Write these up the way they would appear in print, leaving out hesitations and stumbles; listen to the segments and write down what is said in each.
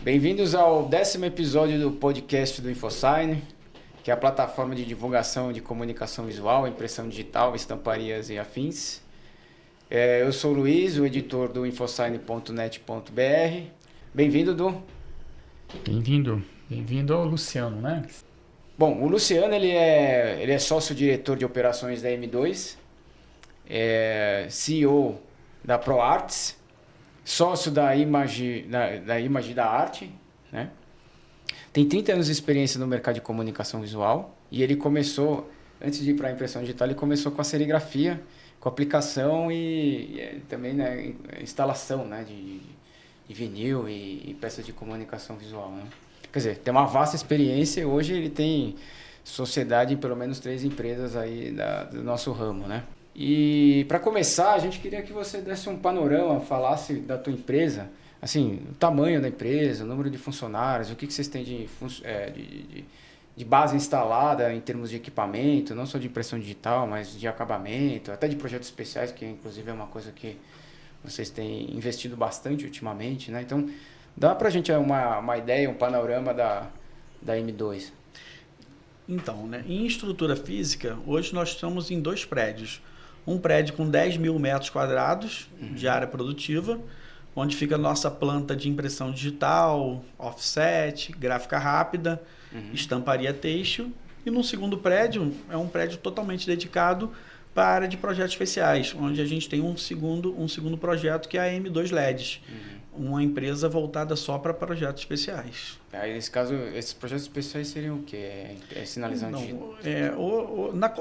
Bem-vindos ao 10º episódio do podcast do InfoSign, que é a plataforma de divulgação de comunicação visual, impressão digital, estamparias e afins. Eu sou o Luiz, o editor do infosign.net.br. Bem-vindo, Du. Bem-vindo ao Luciano, né? Bom, o Luciano ele é sócio-diretor de operações da M2, CEO da ProArts, sócio da Image da Arte, né? Tem 30 anos de experiência no mercado de comunicação visual e ele começou, antes de ir para a impressão digital, ele começou com a serigrafia, com aplicação e também, né, instalação, né, de vinil e peças de comunicação visual, né? Quer dizer, tem uma vasta experiência e hoje ele tem sociedade em pelo menos 3 empresas aí do nosso ramo, né? E para começar, a gente queria que você desse um panorama, falasse da tua empresa, assim, o tamanho da empresa, o número de funcionários, o que vocês têm de base instalada em termos de equipamento, não só de impressão digital, mas de acabamento, até de projetos especiais, que inclusive é uma coisa que vocês têm investido bastante ultimamente, né? Então, dá pra gente uma ideia, um panorama da M2. Então, né, em estrutura física, hoje nós estamos em 2 prédios. Um prédio com 10 mil metros quadrados de área produtiva, onde fica a nossa planta de impressão digital, offset, gráfica rápida, estamparia têxtil. E no segundo prédio, é um prédio totalmente dedicado para a área de projetos especiais, onde a gente tem um segundo projeto que é a M2 LEDs, uma empresa voltada só para projetos especiais. Aí, nesse caso, esses projetos especiais seriam o quê? Sinalizando digital?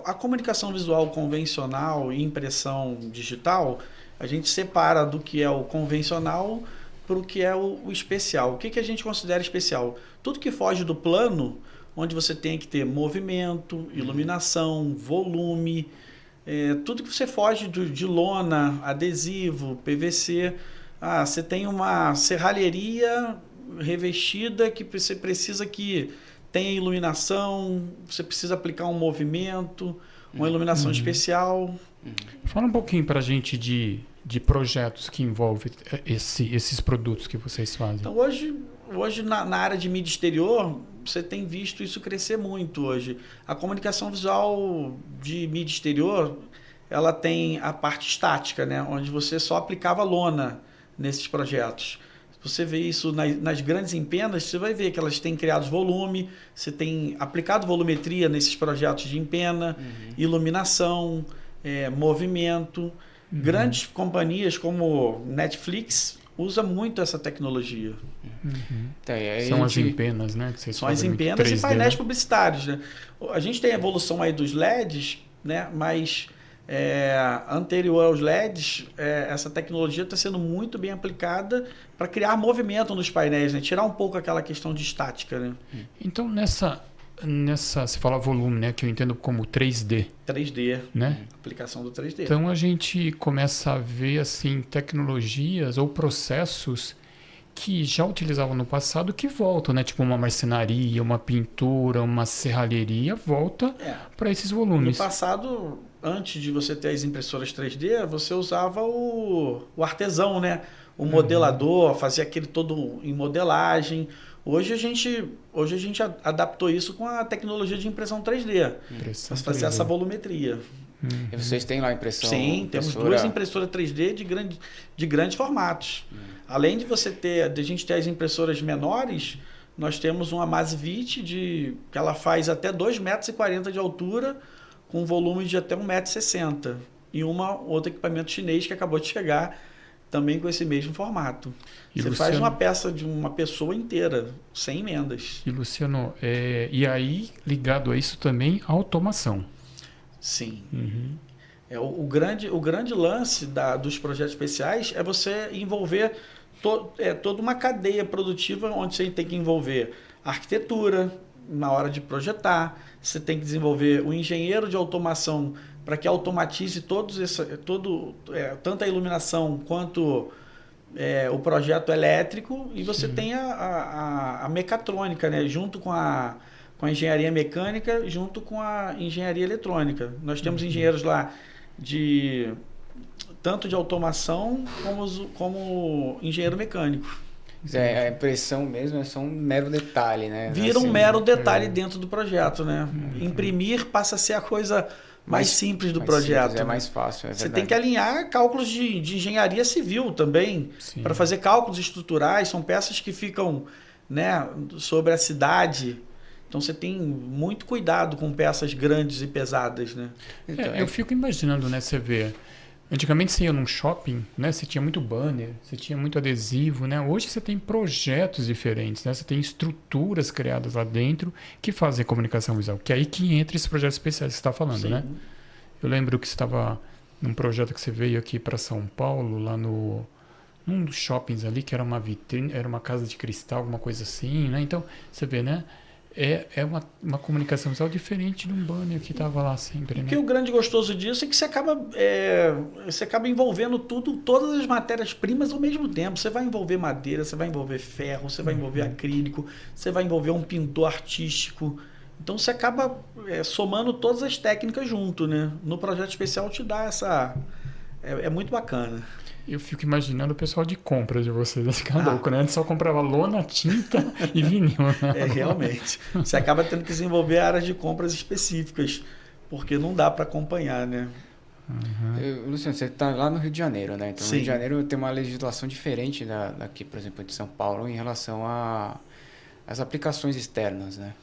A comunicação visual convencional e impressão digital, a gente separa do que é o convencional para o que é o especial. O que a gente considera especial? Tudo que foge do plano, onde você tem que ter movimento, iluminação, volume, tudo que você foge de lona, adesivo, PVC. Você tem uma serralheria revestida que você precisa que tenha iluminação, você precisa aplicar um movimento, uma iluminação especial. Fala um pouquinho para a gente de projetos que envolvem esses produtos que vocês fazem. Então, hoje na área de mídia exterior, você tem visto isso crescer muito hoje. A comunicação visual de mídia exterior, ela tem a parte estática, né? Onde você só aplicava lona nesses projetos. Você vê isso nas grandes empenas, você vai ver que elas têm criado volume, você tem aplicado volumetria nesses projetos de empena, iluminação, movimento. Grandes companhias como Netflix usam muito essa tecnologia. Então, São as empenas, né? Que são as empenas 3D, e painéis publicitários, né? A gente tem a evolução aí dos LEDs, né? Mas anterior aos LEDs, essa tecnologia está sendo muito bem aplicada para criar movimento nos painéis, né? Tirar um pouco aquela questão de estática, né? Então, nessa você fala volume, né? Que eu entendo como 3D. 3D, né? Aplicação do 3D. Então, a gente começa a ver assim, tecnologias ou processos que já utilizavam no passado que voltam, né? Tipo uma marcenaria, uma pintura, uma serralheria, volta para esses volumes. No passado, antes de você ter as impressoras 3D, você usava o artesão, né? O modelador, fazia aquele todo em modelagem. Hoje a gente adaptou isso com a tecnologia de impressão 3D, para fazer essa volumetria. E vocês têm lá impressão? Sim, temos 2 impressoras 3D de grandes formatos. Além de a gente ter as impressoras menores, nós temos uma Masvit que ela faz até 2,40 m de altura, com volume de até 1,60 m. E outro equipamento chinês que acabou de chegar, também com esse mesmo formato. E você Luciano, faz uma peça de uma pessoa inteira, sem emendas. E Luciano, e aí ligado a isso também a automação. Sim. O grande lance dos projetos especiais é você envolver toda uma cadeia produtiva, onde você tem que envolver arquitetura na hora de projetar, você tem que desenvolver o engenheiro de automação para que automatize tanto a iluminação quanto o projeto elétrico, e você tem a mecatrônica, né? Junto com a engenharia mecânica, junto com a engenharia eletrônica. Nós temos engenheiros lá tanto de automação como engenheiro mecânico. A impressão mesmo é só um mero detalhe, né? Vira um Assim, mero detalhe dentro do projeto, né? Imprimir passa a ser a coisa mais simples do mais projeto. simples, é mais fácil, é Você verdade. tem que alinhar cálculos de engenharia civil também, para fazer cálculos estruturais, são peças que ficam, né, sobre a cidade. Então você tem muito cuidado com peças grandes e pesadas, né? Então, Eu fico imaginando, né, você vê, antigamente você ia num shopping, né, você tinha muito banner, você tinha muito adesivo, né? Hoje você tem projetos diferentes, né? Você tem estruturas criadas lá dentro que fazem comunicação visual, que é aí que entra esses projetos especiais que você está falando, Sim. né? Eu lembro que você estava num projeto que você veio aqui para São Paulo, lá num dos shoppings ali, que era uma vitrine, era uma casa de cristal, alguma coisa assim, né? Então, você vê, né? É uma comunicação visual diferente de um banner que estava lá sempre, né? Porque o grande gostoso disso é que você acaba envolvendo todas as matérias-primas ao mesmo tempo. Você vai envolver madeira, você vai envolver ferro, você vai envolver acrílico, você vai envolver um pintor artístico. Então você acaba somando todas as técnicas junto, né? No projeto especial te dá essa... É muito bacana. Eu fico imaginando o pessoal de compras de vocês, vai ficar louco, né? Antes só comprava lona, tinta e vinil, né? Realmente. Você acaba tendo que desenvolver áreas de compras específicas, porque não dá para acompanhar, né? Luciano, você está lá no Rio de Janeiro, né? Então, Sim. o Rio de Janeiro tem uma legislação diferente daqui, por exemplo, de São Paulo, em relação às aplicações externas, né?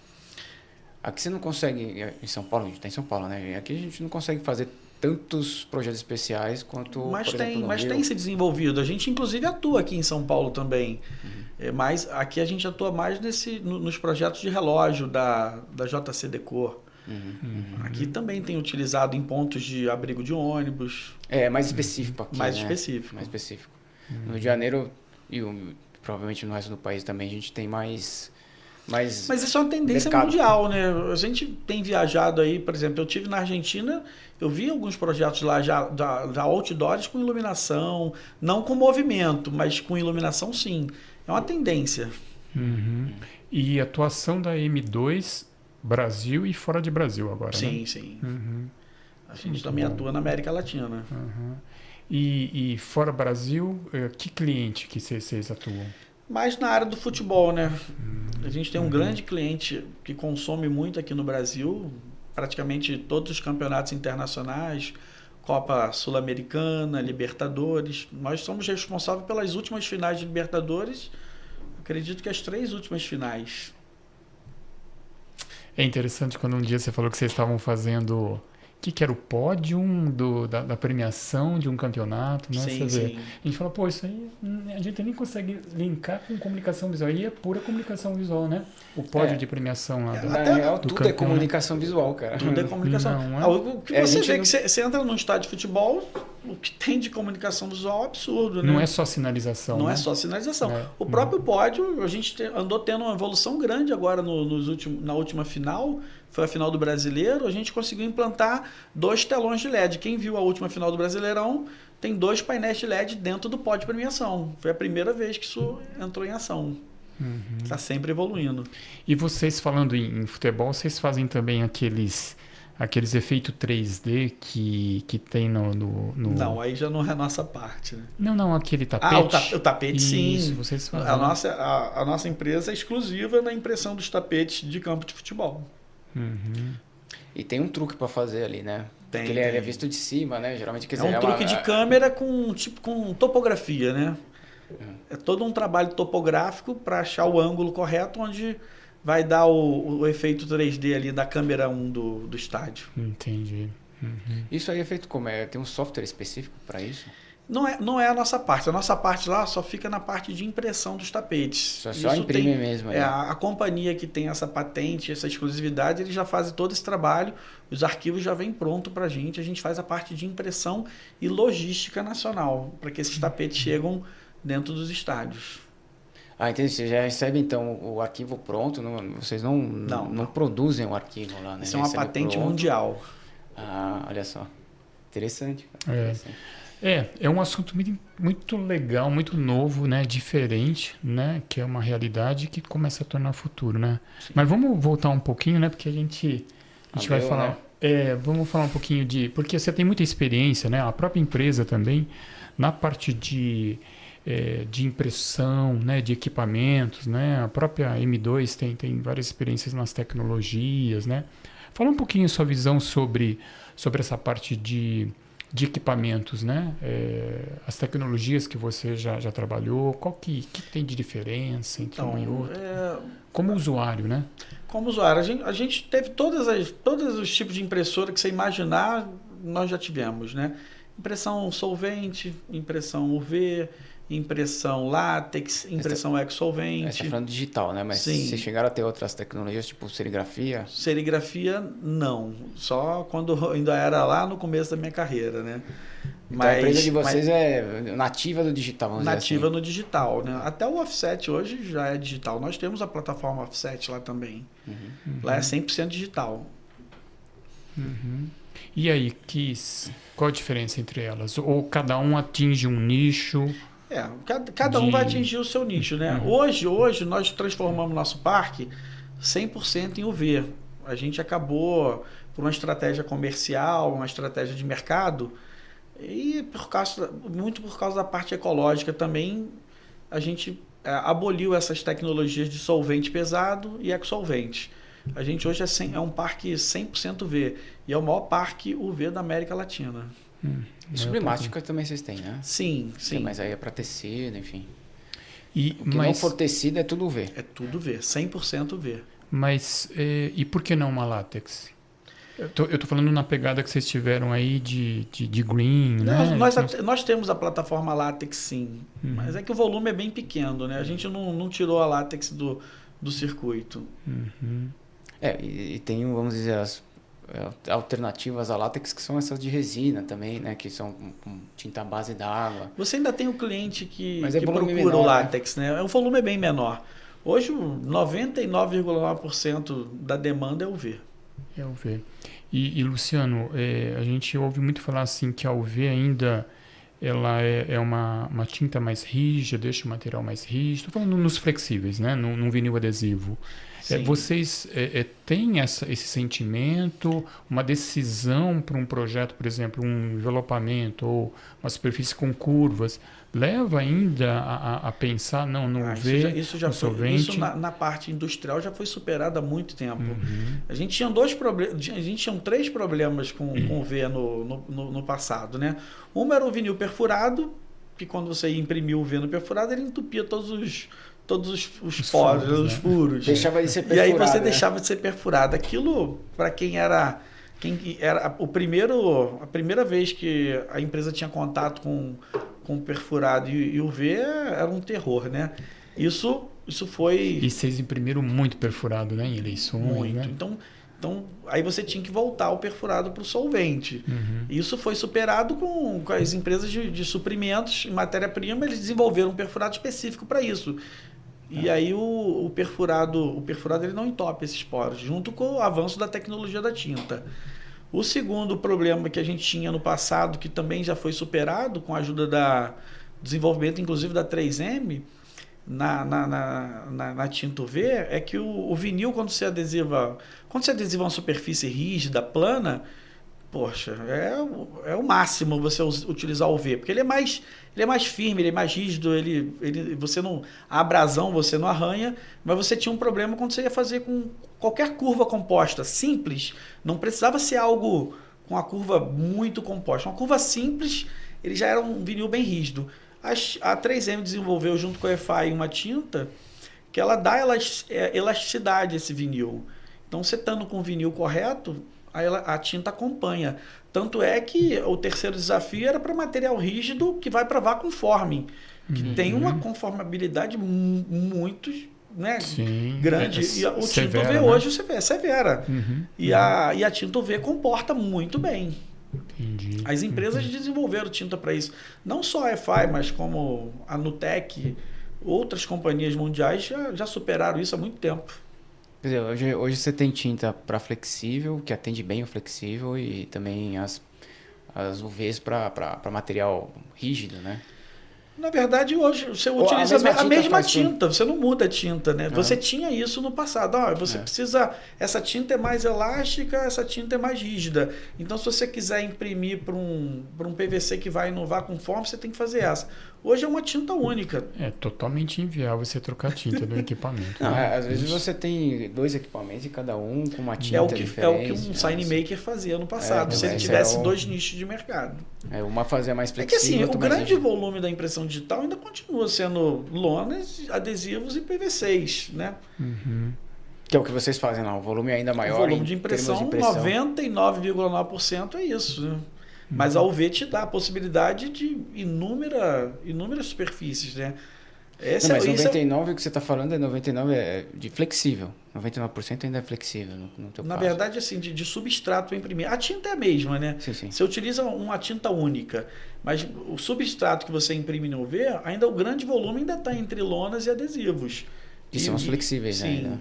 Aqui você não consegue, em São Paulo, a gente está em São Paulo, né? Aqui a gente não consegue fazer tantos projetos especiais quanto, Mas por exemplo, no Rio. tem se desenvolvido. A gente, inclusive, atua aqui em São Paulo também. Mas aqui a gente atua mais nos projetos de relógio da JC Decor. Aqui também tem utilizado em pontos de abrigo de ônibus. É mais específico aqui, Mais né? específico. Mais específico. No Rio de Janeiro e provavelmente no resto do país também a gente tem mais Mas isso é uma tendência mercado. mundial, né? A gente tem viajado aí, por exemplo, eu tive na Argentina, eu vi alguns projetos lá já outdoors com iluminação, não com movimento, mas com iluminação sim. É uma tendência. E atuação da M2 Brasil e fora de Brasil agora, Sim, né? sim. A gente Muito também bom. atua na América Latina. E fora Brasil, que cliente que vocês atuam? Mas na área do futebol, né? A gente tem um grande cliente que consome muito aqui no Brasil, praticamente todos os campeonatos internacionais, Copa Sul-Americana, Libertadores. Nós somos responsáveis pelas últimas finais de Libertadores, acredito que as 3 últimas finais. É interessante quando um dia você falou que vocês estavam fazendo... O que era o pódium da premiação de um campeonato, né? Sim, Você vê. sim. A gente fala, pô, isso aí a gente nem consegue linkar com comunicação visual. Aí é pura comunicação visual, né? O pódio de premiação lá Na Até real, do tudo é Cancún, comunicação visual, cara. Tudo é comunicação. Não, é? O que É, a você gente vê não- que você entra num estádio de futebol, o que tem de comunicação visual é absurdo, né? Não é só sinalização, Não né? é só sinalização. É. O próprio pódio, a gente andou tendo uma evolução grande agora na última final, foi a final do Brasileiro, a gente conseguiu implantar 2 telões de LED. Quem viu a última final do Brasileirão tem 2 painéis de LED dentro do pódio de premiação. Foi a primeira vez que isso entrou em ação. Está sempre evoluindo. E vocês falando em futebol, vocês fazem também aqueles efeitos 3D que tem no... Não, aí já não é a nossa parte. Né? Não, aquele tapete. O tapete, sim. Isso, vocês fazem. A nossa empresa é exclusiva na impressão dos tapetes de campo de futebol. E tem um truque para fazer ali, né? Tem, Porque ele é tem. visto de cima, né? Geralmente, quer É dizer, um truque de câmera com topografia, né? É todo um trabalho topográfico para achar o ângulo correto onde vai dar o efeito 3D ali da câmera 1 do estádio. Entendi. Isso aí é feito como? Tem um software específico para isso? Não é a nossa parte. A nossa parte lá só fica na parte de impressão dos tapetes. Só Isso imprime mesmo. Né? A companhia que tem essa patente, essa exclusividade, eles já fazem todo esse trabalho, os arquivos já vêm pronto para a gente faz a parte de impressão e logística nacional, para que esses tapetes chegam dentro dos estádios. Ah, entendi. Você já recebe, então, o arquivo pronto? Vocês não produzem o arquivo lá, né? Isso é uma Recebe patente pronto. mundial. Ah, olha só. Interessante. Cara. É. Interessante. É um assunto muito legal, muito novo, né? Diferente, né? Que é uma realidade que começa a tornar futuro, né? Sim. Mas vamos voltar um pouquinho, né? Porque a gente vai falar... Né? Vamos falar um pouquinho de... Porque você tem muita experiência, né? A própria empresa também, na parte de de impressão, né, de equipamentos, né? A própria M2 tem várias experiências nas tecnologias, né? Fala um pouquinho sua visão sobre essa parte de equipamentos, né? As tecnologias que você já trabalhou, qual que tem de diferença entre uma e outra? Como usuário, né? Como usuário, a gente teve todos os tipos de impressora que você imaginar, nós já tivemos, né? Impressão solvente, impressão UV, impressão látex, impressão exsolvente. Você está falando digital, né? Mas Sim. vocês chegaram a ter outras tecnologias, tipo serigrafia? Serigrafia, não. Só quando ainda era lá no começo da minha carreira, né? Então a empresa de vocês é nativa do digital, vamos nativa dizer assim. no digital, né? Até o Offset hoje já é digital. Nós temos a plataforma Offset lá também. Lá é 100% digital. E aí, qual a diferença entre elas? Ou cada um atinge um nicho? Cada um vai atingir o seu nicho, né? Hoje nós transformamos nosso parque 100% em UV. A gente acabou, por uma estratégia comercial, uma estratégia de mercado, e muito por causa da parte ecológica também, a gente aboliu essas tecnologias de solvente pesado e exsolvente. A gente hoje é um parque 100% UV, e é o maior parque UV da América Latina. E sublimática também vocês têm, né? Sim. Mas aí é para tecido, enfim. O que não for tecido é tudo UV. É tudo UV, 100% UV. Mas e por que não uma látex? Eu tô falando na pegada que vocês tiveram aí de green, né? Nós temos a plataforma látex, sim. Mas é que o volume é bem pequeno, né? A gente não tirou a látex do circuito. E tem, vamos dizer, as alternativas a látex, que são essas de resina também, né? Que são com tinta à base d'água. Você ainda tem o cliente que procura menor, o látex, né? O volume é bem menor. Hoje, 99,9% da demanda é UV. É UV. E Luciano, a gente ouve muito falar assim que a UV ainda ela é uma tinta mais rígida, deixa o material mais rígido. Estou falando nos flexíveis, né? Num vinil adesivo. Vocês têm esse sentimento, uma decisão para um projeto, por exemplo, um envelopamento ou uma superfície com curvas, leva ainda a pensar, no UV, no solvente? Isso na parte industrial já foi superado há muito tempo. A gente tinha 3 problemas com o UV no passado, né? Uma era o vinil perfurado, que quando você imprimia o UV no perfurado, ele entupia todos os poros, os furos. Deixava de ser perfurado. E aí você deixava de ser perfurado. Aquilo, para quem era a primeira vez que a empresa tinha contato com perfurado e UV, era um terror, né? Isso foi... E vocês imprimiram muito perfurado, né? Em eleições, muito. Né? Então, aí você tinha que voltar o perfurado para o solvente. Isso foi superado com as empresas de suprimentos em matéria-prima. Eles desenvolveram um perfurado específico para isso. E aí o perfurado ele não entope esses poros, junto com o avanço da tecnologia da tinta. O segundo problema que a gente tinha no passado, que também já foi superado com a ajuda do desenvolvimento, inclusive da 3M, na tinta UV, é que o vinil, quando você adesiva uma superfície rígida, plana, poxa, é o máximo você utilizar o UV, porque ele é mais firme, ele é mais rígido, você não, a abrasão você não arranha, mas você tinha um problema quando você ia fazer com qualquer curva composta simples, não precisava ser algo com a curva muito composta, uma curva simples, ele já era um vinil bem rígido. A 3M desenvolveu junto com a EFI uma tinta que ela dá elasticidade a esse vinil. Então, você estando com o vinil correto, a tinta acompanha. Tanto é que o terceiro desafio era para material rígido que vai para vacuum forming, que tem uma conformabilidade muito, né, grande. E o tinta UV hoje você vê, é severa. E a tinta UV comporta muito bem. Entendi. As empresas desenvolveram tinta para isso. Não só a EFI, mas como a Nutec, outras companhias mundiais já superaram isso há muito tempo. Quer dizer, hoje você tem tinta para flexível, que atende bem o flexível, e também as UVs para material rígido, né? Na verdade, hoje você utiliza a mesma tinta, você não muda a tinta, né? Você tinha isso no passado. Você precisa... Essa tinta é mais elástica, essa tinta é mais rígida. Então, se você quiser imprimir para um PVC que vai inovar com forma, você tem que fazer essa. Hoje é uma tinta única. É totalmente inviável você trocar a tinta do equipamento. Não, né? às vezes você tem 2 equipamentos e cada um com uma tinta É o que diferente. um SignMaker fazia no passado, se ele esse tivesse é o- 2 nichos de mercado. Uma fazia mais É que flexível, assim, o outra mais grande rígida. volume da impressão digital ainda continua sendo lonas, adesivos e PVCs, né? Uhum. Que é o que vocês fazem lá, o volume é ainda maior. O volume em de termos impressão, de impressão. 99,9% é isso, né? Mas a UV te dá a possibilidade de inúmeras superfícies, né? Não, mas 99 o que você está falando é 99 de flexível. 99% ainda é flexível no teu na caso. verdade, assim, de substrato para imprimir. A tinta é a mesma, né? Sim, sim. Você utiliza uma tinta única, mas o substrato que você imprime no UV, ainda o grande volume ainda está entre lonas e adesivos. E são os flexíveis sim. ainda.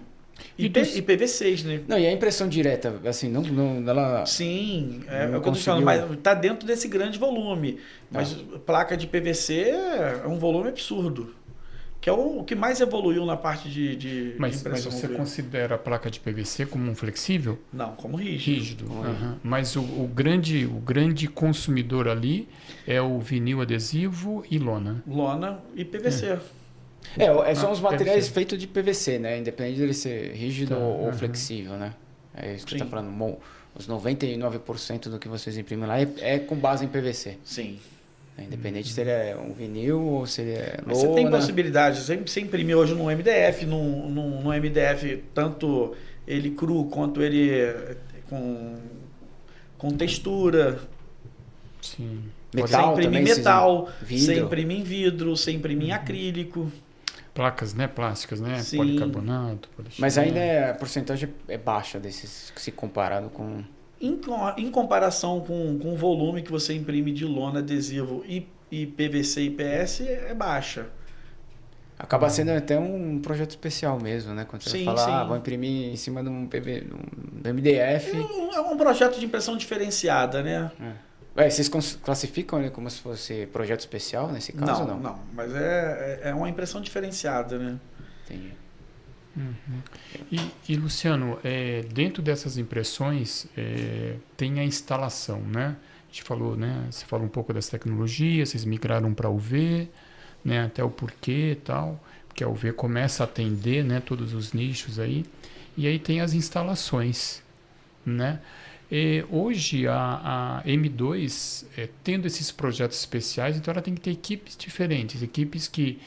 E PVCs, né? Não, e a impressão direta, assim, não ela... Sim, é Não o que eu tô falando, mas está dentro desse grande volume. Mas placa de PVC é um volume absurdo. Que é o que mais evoluiu na parte de Mas impressão você UV. considera a placa de PVC como um flexível? Não, como rígido. Rígido. Aham. Mas o grande consumidor ali é o vinil adesivo e lona. Lona e PVC. São os materiais PVC. feitos de PVC, né? Independente dele ser rígido Tá, ou aham. flexível, né? É isso que você Sim. está falando. Bom, os 99% do que vocês imprimem lá é com base em PVC. Sim. Né? Independente se ele é um vinil ou se ele é Mas você tem lona. possibilidade, você imprimir hoje no MDF, no MDF, tanto ele cru quanto ele com textura. Sim. Metal Você imprime também, em metal, vidro. você imprime em vidro, você imprime em acrílico. Placas, né? Plásticas, né? Sim. Policarbonato, Mas poliestireno. ainda a porcentagem é baixa desses, se comparado com... Em comparação com o volume que você imprime de lona, adesivo e PVC e PS, é baixa. Acaba sendo até um projeto especial mesmo, né? Quando você Sim, vai falar, sim. vou imprimir em cima de um MDF. É um projeto de impressão diferenciada, né? Vocês classificam ele como se fosse projeto especial nesse caso ou não? Não, mas é uma impressão diferenciada, né? Entendi. E Luciano, dentro dessas impressões tem a instalação, né? A gente falou, né? Você falou um pouco das tecnologias, vocês migraram para UV, né? Até o porquê e tal, porque a UV começa a atender, né? Todos os nichos aí. E aí tem as instalações, né? Hoje a M2, tendo esses projetos especiais, então ela tem que ter equipes diferentes, equipes que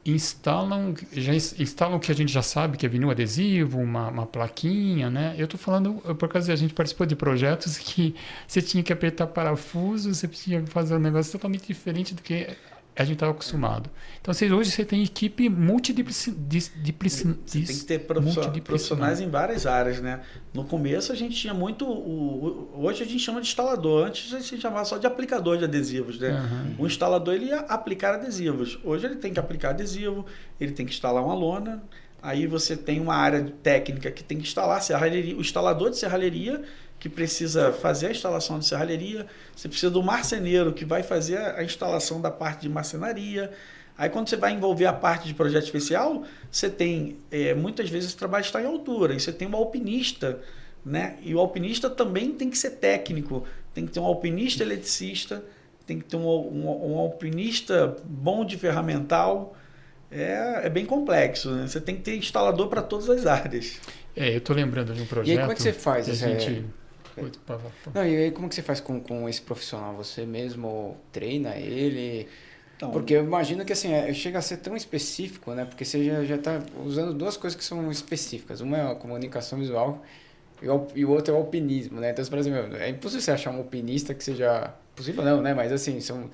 instalam o que a gente já sabe, que é vinil adesivo, uma plaquinha, né? Eu estou falando, por causa a gente participou de projetos que você tinha que apertar parafuso, você tinha que fazer um negócio totalmente diferente do que a gente estava acostumado. Então, hoje você tem equipe multidisciplinar. Você tem que ter profissionais em várias áreas, né? No começo a gente tinha muito... hoje a gente chama de instalador. Antes a gente chamava só de aplicador de adesivos, né? Uhum. O instalador ele ia aplicar adesivos. Hoje ele tem que aplicar adesivo, ele tem que instalar uma lona. Aí você tem uma área técnica que tem que instalar serralheria, o instalador de serralheria que precisa fazer a instalação de serralheria, você precisa do marceneiro que vai fazer a instalação da parte de marcenaria. Aí quando você vai envolver a parte de projeto especial, você tem, muitas vezes o trabalho está em altura, e você tem um alpinista, né? E o alpinista também tem que ser técnico, tem que ter um alpinista eletricista, tem que ter um alpinista bom de ferramental. É bem complexo, né? Você tem que ter instalador para todas as áreas. Eu estou lembrando de um projeto. E aí como é que você faz? Não, e aí como que você faz com esse profissional? Você mesmo treina ele? Então, Porque eu imagino que assim, chega a ser tão específico, né? Porque você já está usando duas coisas que são específicas. Uma é a comunicação visual e o outro é o alpinismo, né? Então, por exemplo, é impossível você achar um alpinista que seja... Possível não, né? Mas assim, são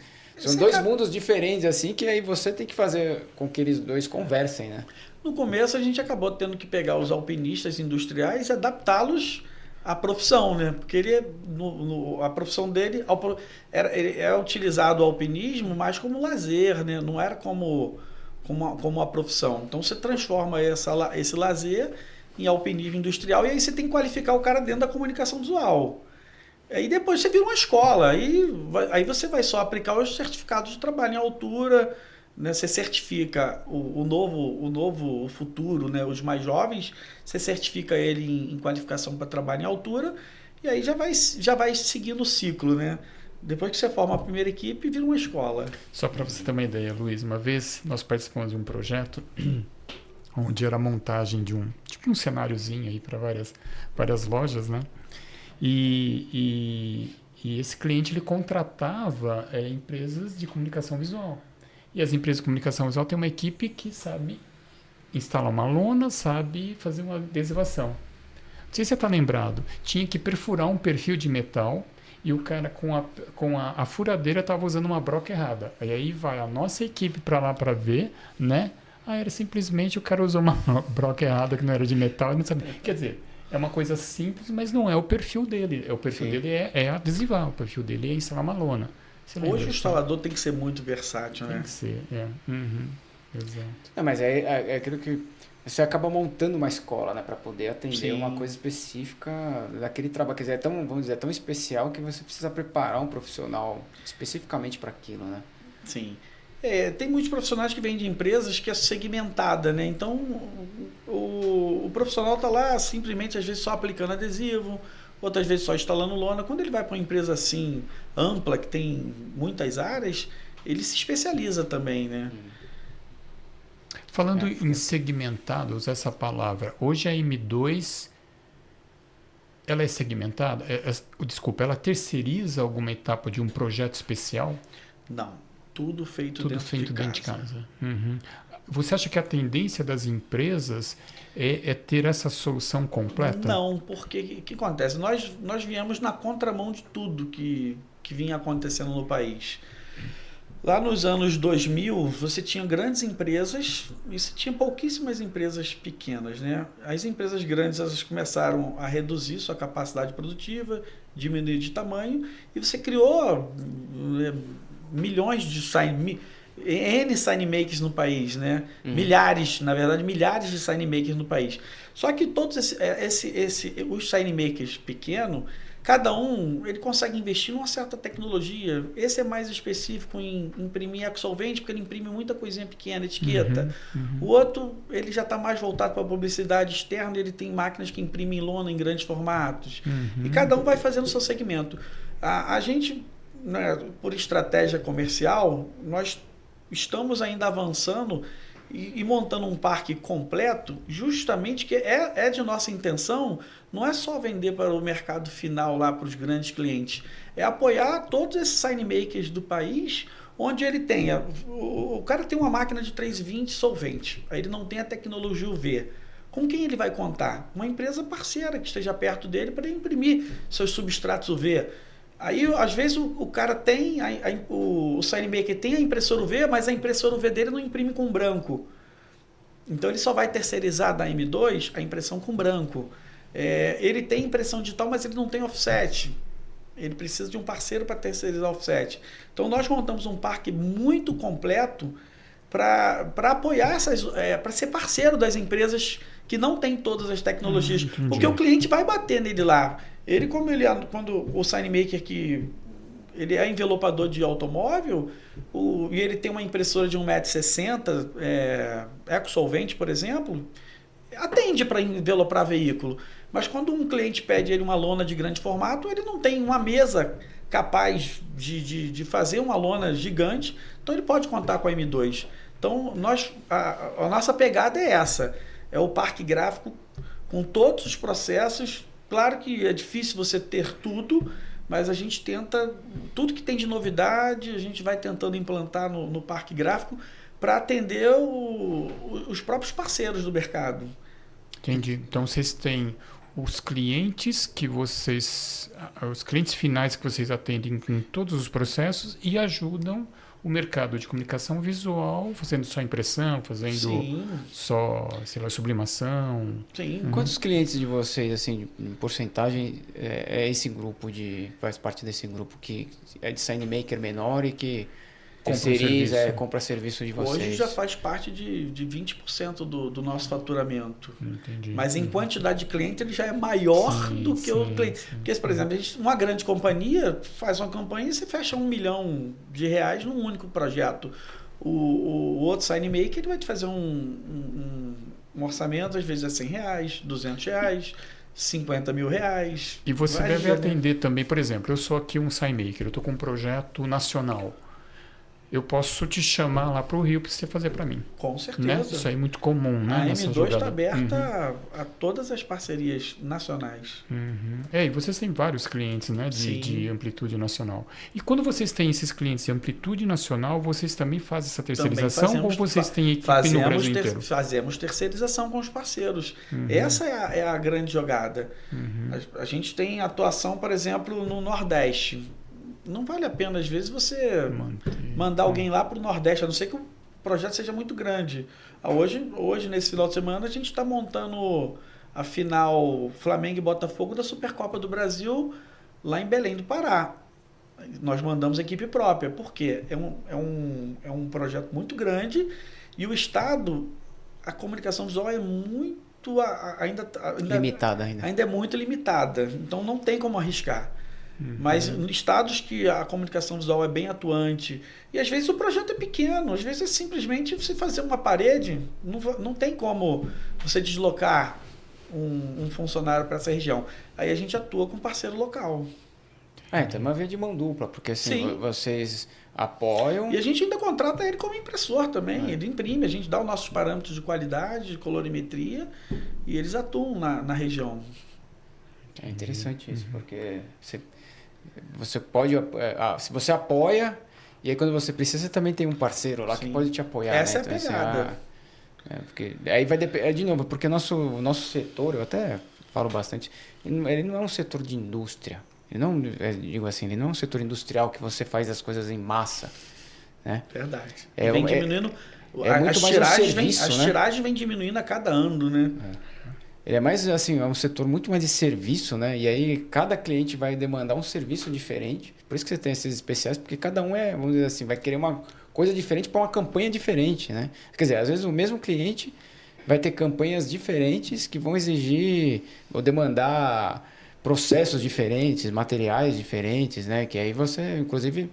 dois mundos diferentes, assim, que aí você tem que fazer com que eles dois conversem, né? No começo a gente acabou tendo que pegar os alpinistas industriais e adaptá-los à profissão, né? Porque ele, a profissão dele ele é utilizado o alpinismo mais como lazer, né? Não era como a profissão. Então você transforma esse lazer em alpinismo industrial e aí você tem que qualificar o cara dentro da comunicação visual. Aí depois você vira uma escola, aí você vai só aplicar os certificados de trabalho em altura, né? Você certifica o novo futuro, né? Os mais jovens, você certifica ele em qualificação para trabalho em altura, e aí já vai seguindo o ciclo, né? Depois que você forma a primeira equipe, vira uma escola. Só para você ter uma ideia, Luiz, uma vez nós participamos de um projeto onde era a montagem de um cenáriozinho aí para várias lojas, né? E esse cliente ele contratava empresas de comunicação visual. E as empresas de comunicação visual têm uma equipe que sabe instalar uma lona, sabe fazer uma adesivação. Não sei se você está lembrado, tinha que perfurar um perfil de metal e o cara com a furadeira estava usando uma broca errada. Aí vai a nossa equipe para lá para ver, né? Era simplesmente o cara usou uma broca errada que não era de metal e não sabia. Quer dizer, é uma coisa simples, mas não é o perfil dele. O perfil dele é adesivar, o perfil dele é instalar uma lona. Hoje o instalador tem que ser muito versátil, né? Tem que ser, exato. Não, mas é aquilo que você acaba montando uma escola, né, para poder atender uma coisa específica daquele trabalho. Quer dizer, vamos dizer, é tão especial que você precisa preparar um profissional especificamente para aquilo, né? Sim. Tem muitos profissionais que vêm de empresas que é segmentada, né? Então, o profissional está lá simplesmente, às vezes, só aplicando adesivo, outras vezes só instalando lona. Quando ele vai para uma empresa assim, ampla, que tem muitas áreas, ele se especializa também, né? Falando em segmentado, usar essa palavra, hoje a M2, ela é segmentada? Desculpa, ela terceiriza alguma etapa de um projeto especial? Não, tudo feito dentro de casa. Uhum. Você acha que a tendência das empresas é ter essa solução completa? Não, porque o que acontece? Nós viemos na contramão de tudo que vinha acontecendo no país. Lá nos anos 2000, você tinha grandes empresas e você tinha pouquíssimas empresas pequenas, né? As empresas grandes elas começaram a reduzir sua capacidade produtiva, diminuir de tamanho, e você criou milhões de N signmakers no país, né? Milhares de signmakers no país. Só que todos os signmakers pequenos, cada um ele consegue investir numa certa tecnologia. Esse é mais específico em imprimir ecosolvente, porque ele imprime muita coisinha pequena, etiqueta. O outro ele já está mais voltado para a publicidade externa, ele tem máquinas que imprimem lona em grandes formatos. E cada um vai fazendo o seu segmento. A gente, né, por estratégia comercial, nós estamos ainda avançando e montando um parque completo, justamente que é de nossa intenção, não é só vender para o mercado final lá para os grandes clientes, é apoiar todos esses signmakers do país, onde ele tenha, o cara tem uma máquina de 320 solvente, aí ele não tem a tecnologia UV. Com quem ele vai contar? Uma empresa parceira que esteja perto dele para imprimir seus substratos UV. Aí, às vezes, o cara tem, o signmaker tem a impressora UV, mas a impressora UV dele não imprime com branco. Então, ele só vai terceirizar da M2 a impressão com branco. Ele tem impressão digital, mas ele não tem offset. Ele precisa de um parceiro para terceirizar offset. Então, nós montamos um parque muito completo para apoiar para ser parceiro das empresas que não têm todas as tecnologias. Porque o cliente vai bater nele lá. Quando o signmaker que ele é envelopador de automóvel e ele tem uma impressora de 1,60 m, ecosolvente, por exemplo, atende para envelopar veículo. Mas quando um cliente pede ele uma lona de grande formato, ele não tem uma mesa capaz de fazer uma lona gigante, então ele pode contar com a M2. Então, a nossa pegada é essa, é o parque gráfico com todos os processos. Claro que é difícil você ter tudo, mas a gente tenta, tudo que tem de novidade, a gente vai tentando implantar no parque gráfico para atender os próprios parceiros do mercado. Entendi. Então vocês têm os clientes os clientes finais que vocês atendem em todos os processos e ajudam o mercado de comunicação visual, fazendo só impressão, fazendo só, sei lá, sublimação. Sim. Quantos clientes de vocês, assim, em porcentagem, esse grupo faz parte desse grupo que é de signmaker menor e que terceiriza, compra serviço de vocês? Hoje já faz parte de 20% do nosso faturamento. Entendi. Mas em quantidade de cliente ele já é maior do que o cliente. Porque, por exemplo, uma grande companhia faz uma campanha e você fecha R$1 milhão num único projeto. O outro signmaker ele vai te fazer um orçamento, às vezes é R$100, R$200. 50 mil reais. E você Varia, deve né? atender também, por exemplo, eu sou aqui um SciMaker, eu estou com um projeto nacional. Eu posso te chamar lá para o Rio para você fazer para mim. Com Né? certeza. Isso aí é muito comum, né? A nessa M2 está jogada. aberta a todas as parcerias nacionais. Uhum. E vocês têm vários clientes, né, Sim. de amplitude nacional. E quando vocês têm esses clientes de amplitude nacional, vocês também fazem essa terceirização ou fazemos- vocês têm equipe no Brasil inteiro? Fazemos terceirização com os parceiros. Uhum. Essa é a grande jogada. Uhum. A gente tem atuação, por exemplo, no Nordeste. Não vale a pena, às vezes, você mandar alguém lá para o Nordeste, a não ser que o projeto seja muito grande. Hoje, nesse final de semana, a gente está montando a final Flamengo e Botafogo da Supercopa do Brasil lá em Belém do Pará. Nós mandamos equipe própria. Por quê? É um projeto muito grande e o Estado, a comunicação visual é muito Limitada ainda. ainda é muito limitada. Então não tem como arriscar. Mas em estados que a comunicação visual é bem atuante, e às vezes o projeto é pequeno, às vezes é simplesmente você fazer uma parede, não tem como você deslocar um funcionário para essa região. Aí a gente atua com parceiro local. Tem uma via de mão dupla, porque assim, Sim. vocês apoiam. E a gente ainda contrata ele como impressor também. Ele imprime, a gente dá os nossos parâmetros de qualidade, de colorimetria, e eles atuam na região. É interessante isso, porque você pode, se você apoia, e aí quando você precisa, você também tem um parceiro lá que Sim. pode te apoiar. Essa né? é a pegada. Porque aí vai depender, de novo, porque nosso setor, eu até falo bastante, ele não é um setor de indústria. Ele não, digo assim, ele não é um setor industrial que você faz as coisas em massa, né? Verdade. É, Vem diminuindo. é muito mais um serviço, as né? tiragens vem diminuindo a cada ano, né? Ele é mais assim, é um setor muito mais de serviço, né? E aí cada cliente vai demandar um serviço diferente. Por isso que você tem esses especiais, porque cada um vamos dizer assim, vai querer uma coisa diferente para uma campanha diferente, né? Quer dizer, às vezes o mesmo cliente vai ter campanhas diferentes que vão exigir ou demandar processos diferentes, materiais diferentes, né? Que aí você, inclusive,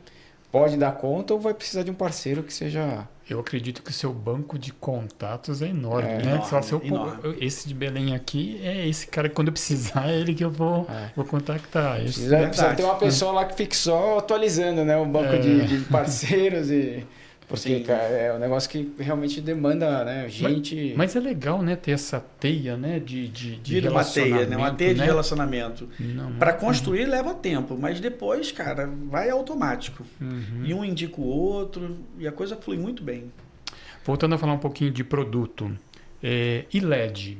pode dar conta ou vai precisar de um parceiro que seja... Eu acredito que o seu banco de contatos é enorme, né? enorme, Você fala assim, enorme. esse de Belém aqui é esse cara que quando eu precisar é ele que eu vou contactar. Precisa ter uma pessoa lá que fique só atualizando, né? O banco de parceiros e... Porque, cara, é um negócio que realmente demanda, né, gente... Mas é legal, né, ter essa teia, né, de Vira uma teia, né? Uma teia de relacionamento. Para construir leva tempo, mas depois, cara, vai automático. E um indica o outro e a coisa flui muito bem. Voltando a falar um pouquinho de produto. E LED?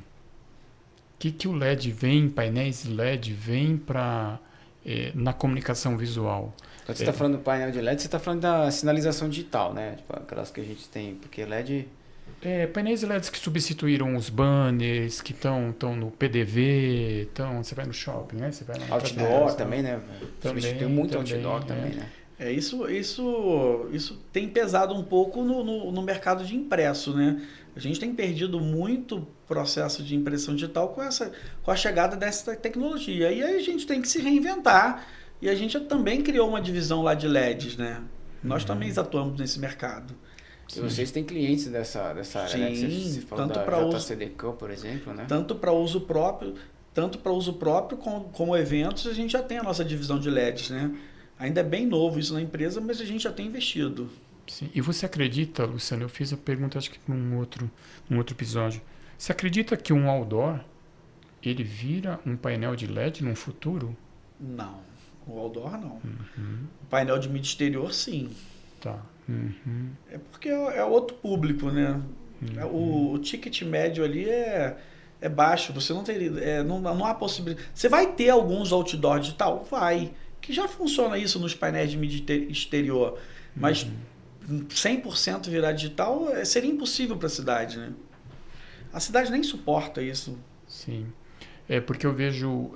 O que o LED vem, painéis LED vem para na comunicação visual? Quando você está falando do painel de LED, você está falando da sinalização digital, né? Tipo, aquelas que a gente tem, porque LED... Painéis LEDs que substituíram os banners, que estão no PDV, você vai no shopping, né? Você vai outdoor também, né? Substituiu muito outdoor também, né? Isso tem pesado um pouco no mercado de impresso, né? A gente tem perdido muito processo de impressão digital com a chegada dessa tecnologia. E aí a gente tem que se reinventar. E a gente também criou uma divisão lá de LEDs, né? Nós também atuamos nesse mercado. E vocês têm clientes dessa área, Sim, né? Você falou tanto da para JCDecam, por exemplo, né? Tanto para uso próprio como eventos, a gente já tem a nossa divisão de LEDs, né? Ainda é bem novo isso na empresa, mas a gente já tem investido. Sim. E você acredita, Luciano, eu fiz a pergunta acho que num outro episódio. Você acredita que um outdoor, ele vira um painel de LED no futuro? Não. O outdoor, não. O painel de mídia exterior, sim. Tá. É porque é outro público, né? O ticket médio ali é baixo. Você não teria... não há possibilidade... Você vai ter alguns outdoor digital? Vai. Que já funciona isso nos painéis de mídia exterior. Mas 100% virar digital seria impossível para a cidade, né? A cidade nem suporta isso. Sim. Porque eu vejo,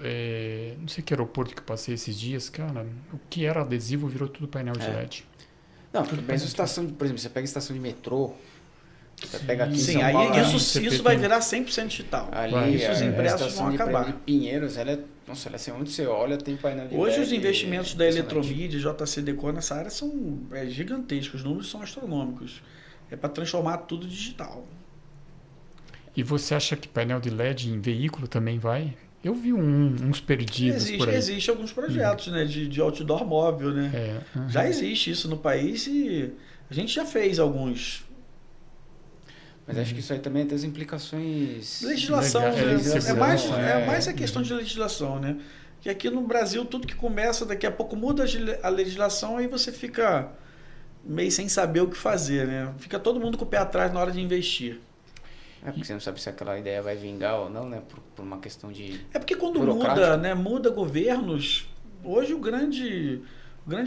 não sei que aeroporto que eu passei esses dias, cara, o que era adesivo virou tudo painel de LED. Não, tudo bem. Estação, por exemplo, você pega a estação de metrô, você pega aqui em Sim, São aí Paulo, isso vai virar 100% digital. Ali, Isso os impressos estação vão acabar. de Pinheiros, ela é... Nossa, ela, assim, onde você olha tem painel de Hoje LED, os investimentos da impressionante. Eletromídia, JCDecam nessa área são gigantescos, os números são astronômicos. É para transformar tudo digital. E você acha que painel de LED em veículo também vai? Eu vi uns perdidos por aí. Existe alguns projetos, né, de outdoor móvel, né? Já existe isso no país e a gente já fez alguns. Mas acho que isso aí também tem as implicações... Legislação, Legal, né? é mais a questão de legislação, né? Que aqui no Brasil, tudo que começa, daqui a pouco muda a legislação, aí você fica meio sem saber o que fazer, né? Fica todo mundo com o pé atrás na hora de investir. Porque você não sabe se aquela ideia vai vingar ou não, né? Por uma questão de... É porque quando muda, né? Muda governos, hoje o grande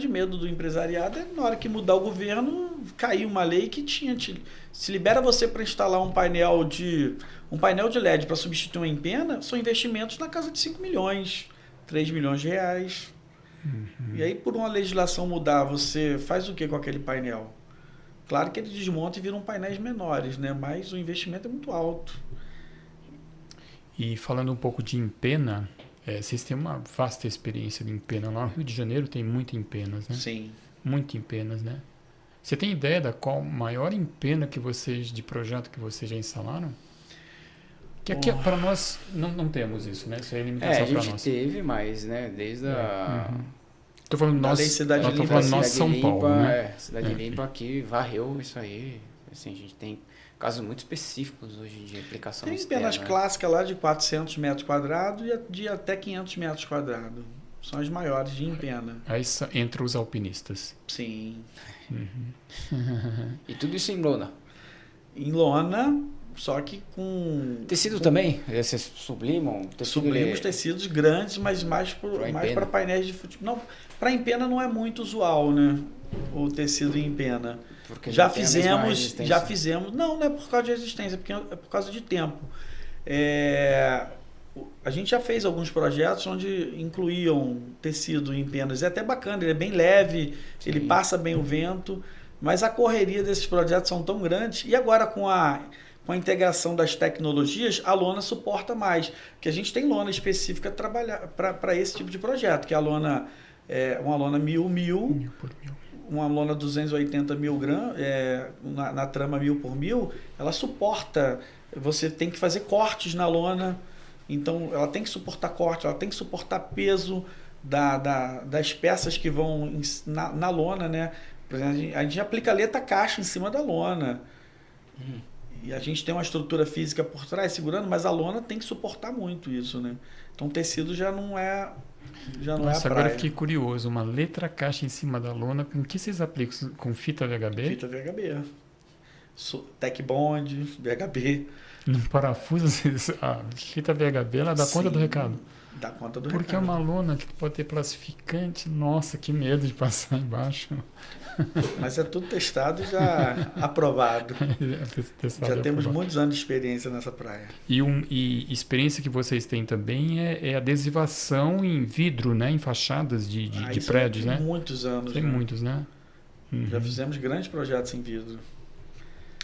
medo do empresariado é na hora que mudar o governo, cair uma lei que se libera você para instalar um painel de LED para substituir uma empena, são investimentos na casa de 5 milhões, 3 milhões de reais. E aí, por uma legislação mudar, você faz o que com aquele painel? Claro que ele desmonta e viram painéis menores, né? Mas o investimento é muito alto. E falando um pouco de empena, vocês têm uma vasta experiência de empena. Lá no Rio de Janeiro tem muita empenas, né? Sim. Muita empenas, né? Você tem ideia da qual maior empena de projeto que vocês já instalaram? Que aqui para nós não temos isso, né? Isso é limitação para nós. A gente teve, mas, né, desde a... Tô falando nós, Cidade Limpa, falando nós São Paulo, né? Cidade Limpa aqui varreu isso aí. Assim, a gente tem casos muito específicos hoje de aplicação externa. Tem empenas clássicas lá de 400 metros quadrados e de até 500 metros quadrados. São as maiores de empena. Aí entre os alpinistas. Sim. E tudo isso em lona? Em lona, só que com... Tecido também? Vocês sublimam? Sublimos tecidos grandes, mas mais para painéis de futebol. Não, para empena não é muito usual, né? O tecido em empena. Porque já fizemos. Não é por causa de resistência, porque é por causa de tempo. A gente já fez alguns projetos onde incluíam tecido em empenas. É até bacana, ele é bem leve, sim, ele passa bem o vento, mas a correria desses projetos são tão grandes. E agora com a integração das tecnologias, a lona suporta mais. Porque a gente tem lona específica para esse tipo de projeto, que é a lona, uma lona 1000 por 1000. Uma lona 280 mil gramas, na trama 1000 por 1000, ela suporta, você tem que fazer cortes na lona, então ela tem que suportar corte, ela tem que suportar peso das peças que vão na lona, né? Por exemplo, a gente aplica letra caixa em cima da lona. E a gente tem uma estrutura física por trás segurando, mas a lona tem que suportar muito isso, né? Então o tecido já não é a praia. Agora eu fiquei curioso, uma letra caixa em cima da lona, com que vocês aplicam? Com fita VHB? Fita VHB. Tech Bond, VHB. No parafuso, a fita VHB, ela dá conta do recado? Dá conta do Porque recado. É uma lona que pode ter plastificante. Nossa, que medo de passar embaixo. Mas é tudo testado e já aprovado. Já temos muitos anos de experiência nessa praia. E experiência que vocês têm também é adesivação em vidro, né? Em fachadas de prédios, né? Muitos anos. Tem muitos, né? Já fizemos grandes projetos em vidro.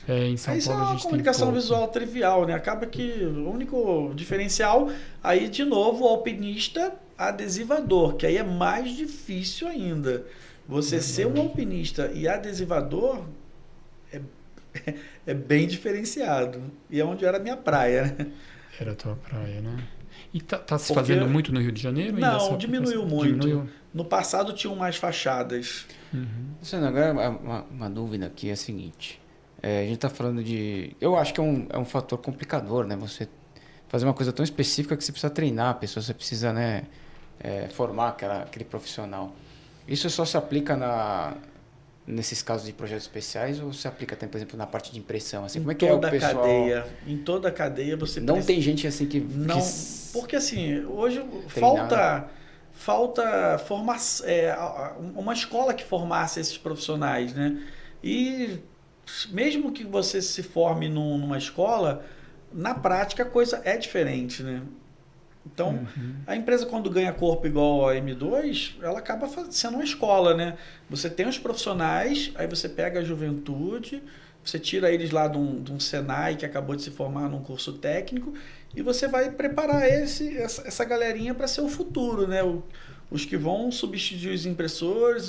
Em São Paulo a gente tem uma comunicação visual trivial, né? Acaba que o único diferencial, aí de novo o alpinista adesivador, que aí é mais difícil ainda. Você ser um alpinista e adesivador é bem diferenciado. E é onde era a minha praia, né? Era a tua praia, né? E tá se fazendo muito no Rio de Janeiro? Não, diminuiu muito. No passado tinham mais fachadas. Luciano, agora uma dúvida aqui é a seguinte. A gente está falando de... Eu acho que é um fator complicador, né? Você fazer uma coisa tão específica que você precisa treinar a pessoa, você precisa, né, formar aquele profissional. Isso só se aplica nesses casos de projetos especiais ou se aplica até, por exemplo, na parte de impressão? Assim, como é que é o pessoal? Em toda a cadeia você não precisa... tem gente assim que... Não, porque assim, hoje falta formação, uma escola que formasse esses profissionais, né? E mesmo que você se forme numa escola, na prática a coisa é diferente, né? Então, a empresa quando ganha corpo igual a M2, ela acaba sendo uma escola, né? Você tem os profissionais, aí você pega a juventude, você tira eles lá de um Senai que acabou de se formar num curso técnico e você vai preparar essa galerinha para ser o futuro, né? Os que vão substituir os impressores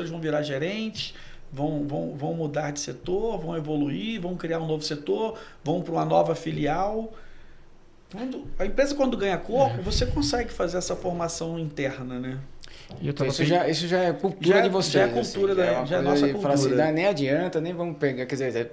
vão virar gerentes, vão mudar de setor, vão evoluir, vão criar um novo setor, vão para uma nova filial. A empresa, quando ganha corpo, você consegue fazer essa formação interna, né? Então, isso já é cultura de vocês. Já é cultura, assim, já é nossa cultura. Assim, nem adianta, nem vamos pegar. Quer dizer,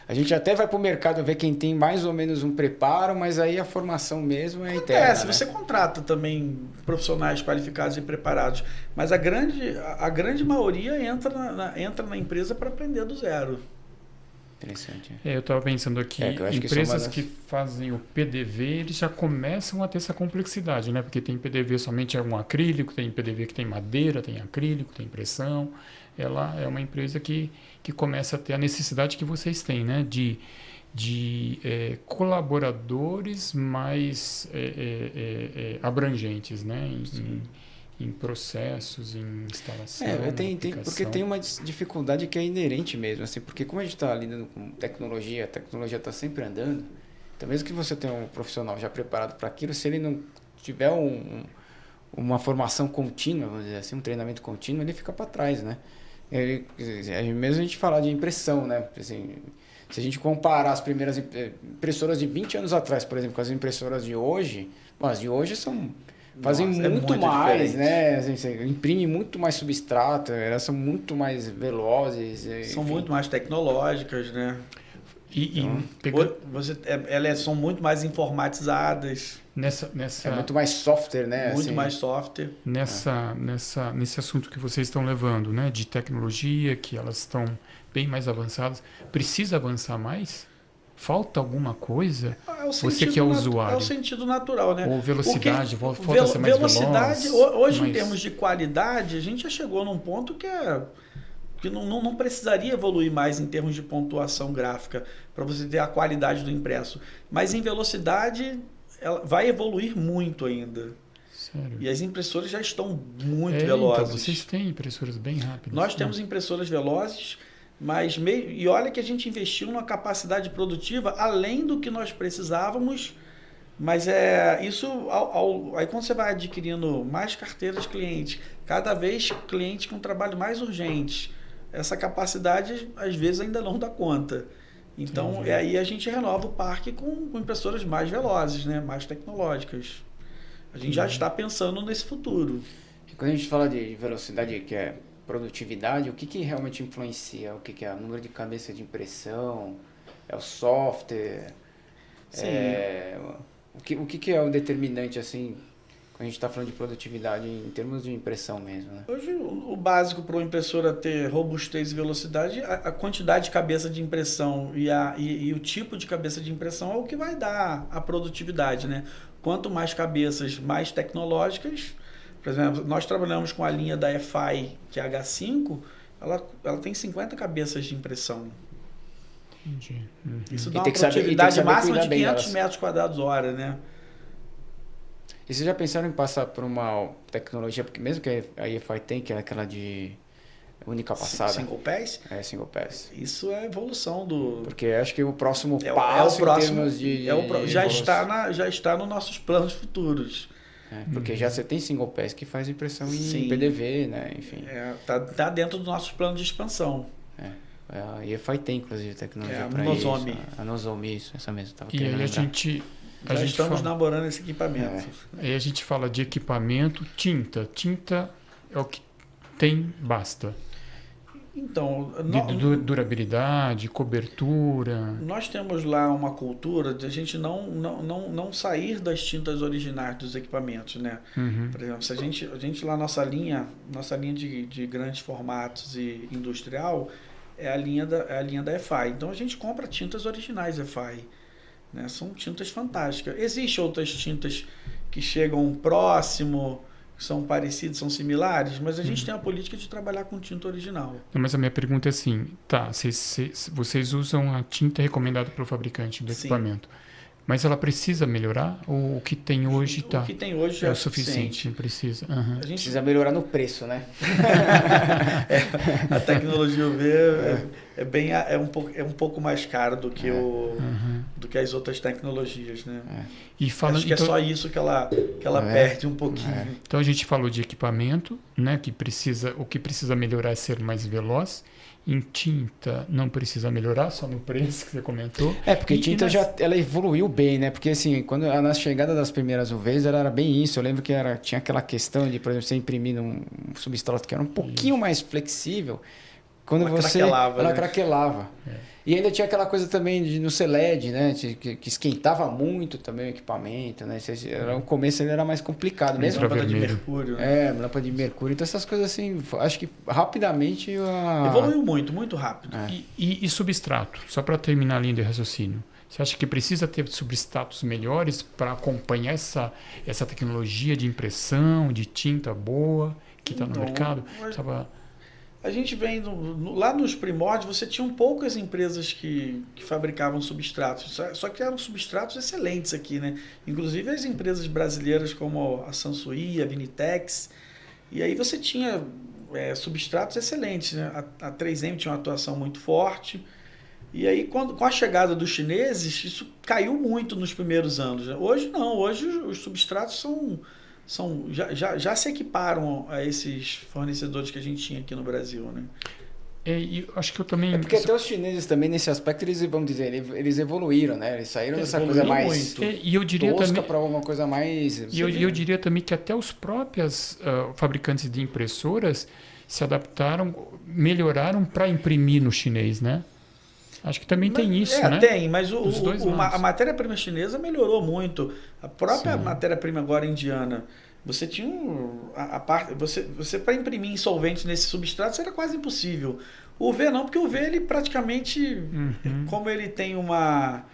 a gente até vai para o mercado ver quem tem mais ou menos um preparo, mas aí a formação mesmo é interna. Se você contrata também profissionais qualificados e preparados, mas a grande maioria entra na empresa para aprender do zero. Interessante. Eu estava pensando aqui, empresas que fazem o PDV, eles já começam a ter essa complexidade, né? Porque tem PDV somente um acrílico, tem PDV que tem madeira, tem acrílico, tem impressão. Ela é uma empresa que começa a ter a necessidade que vocês têm, né? De colaboradores mais abrangentes, né? Em processos, em instalação, porque tem uma dificuldade que é inerente mesmo, assim, porque como a gente está lidando com tecnologia, a tecnologia está sempre andando, então mesmo que você tenha um profissional já preparado para aquilo, se ele não tiver uma formação contínua, vamos dizer assim, um treinamento contínuo, ele fica para trás, né? Mesmo a gente falar de impressão, né? Assim, se a gente comparar as primeiras impressoras de 20 anos atrás, por exemplo, com as impressoras de hoje, as de hoje fazem muito mais, diferente, né? Assim, você imprime muito mais substrato, elas são muito mais velozes. São muito mais tecnológicas, né? Elas são muito mais informatizadas. É muito mais software, né? Muito mais software. Nesse assunto que vocês estão levando, né? De tecnologia, que elas estão bem mais avançadas. Precisa avançar mais? Falta alguma coisa? Você que é usuário. É o sentido natural, né? Ou velocidade, falta ser mais velocidade, veloz, hoje em termos de qualidade, a gente já chegou num ponto que não precisaria evoluir mais em termos de pontuação gráfica para você ter a qualidade do impresso. Mas em velocidade, ela vai evoluir muito ainda. Sério? E as impressoras já estão muito velozes. Então, vocês têm impressoras bem rápidas. Nós temos impressoras velozes, e olha que a gente investiu numa capacidade produtiva além do que nós precisávamos, mas isso aí quando você vai adquirindo mais carteiras de clientes, cada vez clientes com trabalho mais urgente, essa capacidade às vezes ainda não dá conta. Então aí a gente renova o parque com impressoras mais velozes, né? Mais tecnológicas. A gente já está pensando nesse futuro. E quando a gente fala de velocidade, que é produtividade, o que realmente influencia? O que é o número de cabeça de impressão? É o software? Sim. O que é o determinante, assim, quando a gente está falando de produtividade em termos de impressão mesmo, né? Hoje, o básico para uma impressora ter robustez e velocidade, a quantidade de cabeça de impressão e o tipo de cabeça de impressão é o que vai dar a produtividade, né? Quanto mais cabeças mais tecnológicas. Por exemplo, nós trabalhamos com a linha da EFI, que é a H5, ela tem 50 cabeças de impressão. Entendi. Isso dá uma produtividade máxima de 500 metros quadrados hora, né? E vocês já pensaram em passar por uma tecnologia, porque mesmo que a EFI tem, que é aquela de única passada. Single pass? Single pass. Isso é a evolução do... Porque acho que o próximo passo em termos de já está nos nossos planos futuros. Porque já você tem single pass que faz impressão em PDV, né? Enfim. Tá dentro dos nossos planos de expansão. A EFI tem, inclusive, tecnologia para isso. A Nozomi, isso, essa mesmo. E aí a gente estamos namorando esse equipamento. Aí a gente fala de equipamento, tinta. Tinta é o que tem, basta. Então, durabilidade, cobertura. Nós temos lá uma cultura de a gente não sair das tintas originais dos equipamentos, né? Por exemplo, se a gente lá nossa linha de grandes formatos e industrial é a linha da EFI. Então a gente compra tintas originais EFI, né? São tintas fantásticas. Existem outras tintas que chegam próximo, são parecidos, são similares, mas a gente tem a política de trabalhar com tinta original. Não, mas a minha pergunta é assim, vocês usam a tinta recomendada pelo fabricante do equipamento, mas ela precisa melhorar ou o que tem hoje O que tem hoje é o suficiente? Não precisa. A gente precisa melhorar no preço, né? A tecnologia UV é um pouco mais cara do que do que as outras tecnologias, né? E acho que é só isso que ela perde um pouquinho. Então a gente falou de equipamento, né? O que precisa melhorar é ser mais veloz. em tinta não precisa melhorar, só no preço que você comentou. Porque tinta ela evoluiu bem, né? Porque assim, na chegada das primeiras UVs, ela era bem isso. Eu lembro que tinha aquela questão de, por exemplo, você imprimir num substrato que era um pouquinho mais flexível. Quando ela craquelava. E ainda tinha aquela coisa também no CLED, né? Que esquentava muito também o equipamento, né? No começo ele era mais complicado. Mesmo lâmpada de mercúrio. Né? Lâmpada de mercúrio. Então essas coisas assim, acho que rapidamente... Evoluiu muito, muito rápido. E substrato? Só para terminar a linha de raciocínio. Você acha que precisa ter substratos melhores para acompanhar essa tecnologia de impressão, de tinta boa que está no mercado? A gente vem lá nos primórdios, você tinha poucas empresas que fabricavam substratos, só que eram substratos excelentes aqui, né? Inclusive as empresas brasileiras como a Sansui, a Vinitex, e aí você tinha substratos excelentes, né? A 3M tinha uma atuação muito forte, e aí com a chegada dos chineses, isso caiu muito nos primeiros anos. Né? Hoje não, hoje os substratos já se equiparam a esses fornecedores que a gente tinha aqui no Brasil, né? E acho que eu também... porque até os chineses também, nesse aspecto, eles evoluíram, né? Eles saíram dessa coisa mais tosca para uma coisa mais... E eu diria também que até os próprios fabricantes de impressoras se adaptaram, melhoraram para imprimir no chinês, né? Acho que também tem isso, né? Tem, mas a matéria-prima chinesa melhorou muito. A própria matéria-prima agora indiana, você tinha você para imprimir em solventes nesse substrato era quase impossível. O UV não, porque o UV ele praticamente, como ele tem uma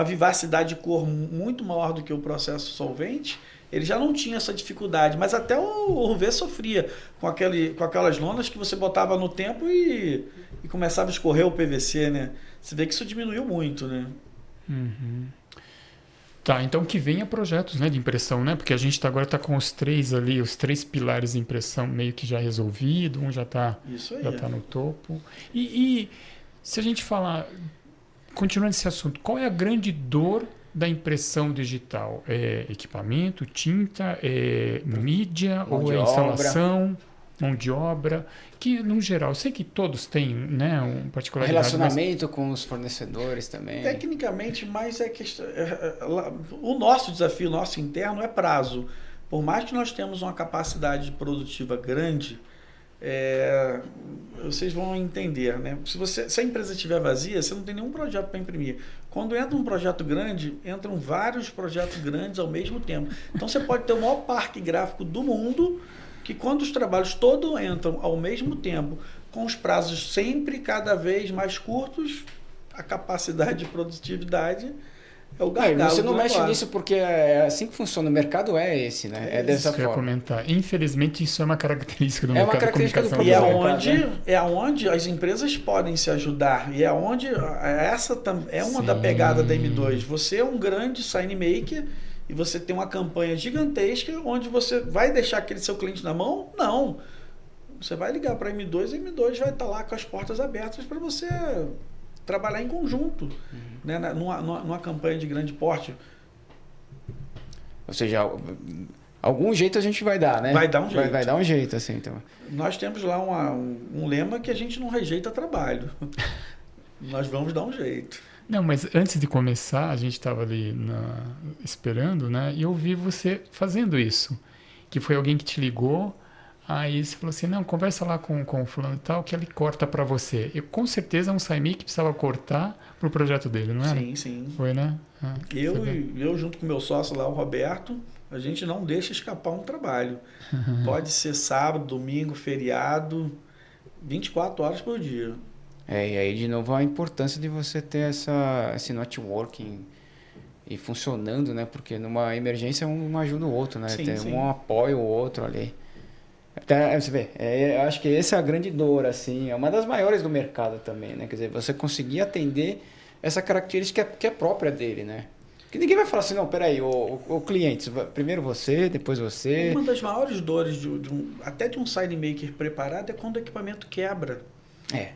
vivacidade de cor muito maior do que o processo solvente, ele já não tinha essa dificuldade, mas até o UV sofria com aquelas lonas que você botava no tempo e começava a escorrer o PVC, né? Você vê que isso diminuiu muito, né? Tá, então que venha projetos, né, de impressão, né? Porque a gente agora está com os três pilares de impressão meio que já resolvido, um já está no topo. E se a gente falar, continuando esse assunto, qual é a grande dor da impressão digital? É equipamento, tinta, mídia ou é instalação, mão de obra? Que, no geral, eu sei que todos têm, né, um particularidade. Relacionamento com os fornecedores também. Tecnicamente, mais é questão... O nosso desafio, nosso interno, é prazo. Por mais que nós temos uma capacidade produtiva grande, vocês vão entender, né? Se a empresa estiver vazia, você não tem nenhum projeto para imprimir. Quando entra um projeto grande, entram vários projetos grandes ao mesmo tempo. Então você pode ter o maior parque gráfico do mundo, que quando os trabalhos todos entram ao mesmo tempo, com os prazos sempre cada vez mais curtos, a capacidade de produtividade é o gargalo. Você não mexe nisso porque é assim que funciona. O mercado esse, né? É dessa forma. Eu ia comentar. Infelizmente, isso é uma característica do mercado de comunicação. E é onde as empresas podem se ajudar. E é onde essa é uma da pegada da M2. Você é um grande sign maker e você tem uma campanha gigantesca onde você vai deixar aquele seu cliente na mão? Não. Você vai ligar para a M2 e a M2 vai estar lá com as portas abertas para você trabalhar em conjunto, né? Numa campanha de grande porte. Ou seja, algum jeito a gente vai dar, né? Vai dar um jeito. Vai dar um jeito, assim. Então. Nós temos lá um lema que a gente não rejeita trabalho. Nós vamos dar um jeito. Não, mas antes de começar, a gente estava ali esperando, né? E eu vi você fazendo isso. Que foi alguém que te ligou, aí você falou assim, não, conversa lá com o fulano e tal, que ele corta para você. E com certeza é um SciMe que precisava cortar pro projeto dele, não é? Sim. Foi, né? Eu junto com o meu sócio lá, o Roberto, a gente não deixa escapar um trabalho. Pode ser sábado, domingo, feriado, 24 horas por dia. E aí, de novo, a importância de você ter esse networking e funcionando, né? Porque numa emergência um ajuda o outro, né? Um apoia o outro ali. Até, você vê, eu acho que essa é a grande dor, assim, é uma das maiores do mercado também, né? Quer dizer, você conseguir atender essa característica que é própria dele, né? Que ninguém vai falar assim, não, peraí, o cliente, primeiro você, depois você... Uma das maiores dores até de um sign maker preparado é quando o equipamento quebra.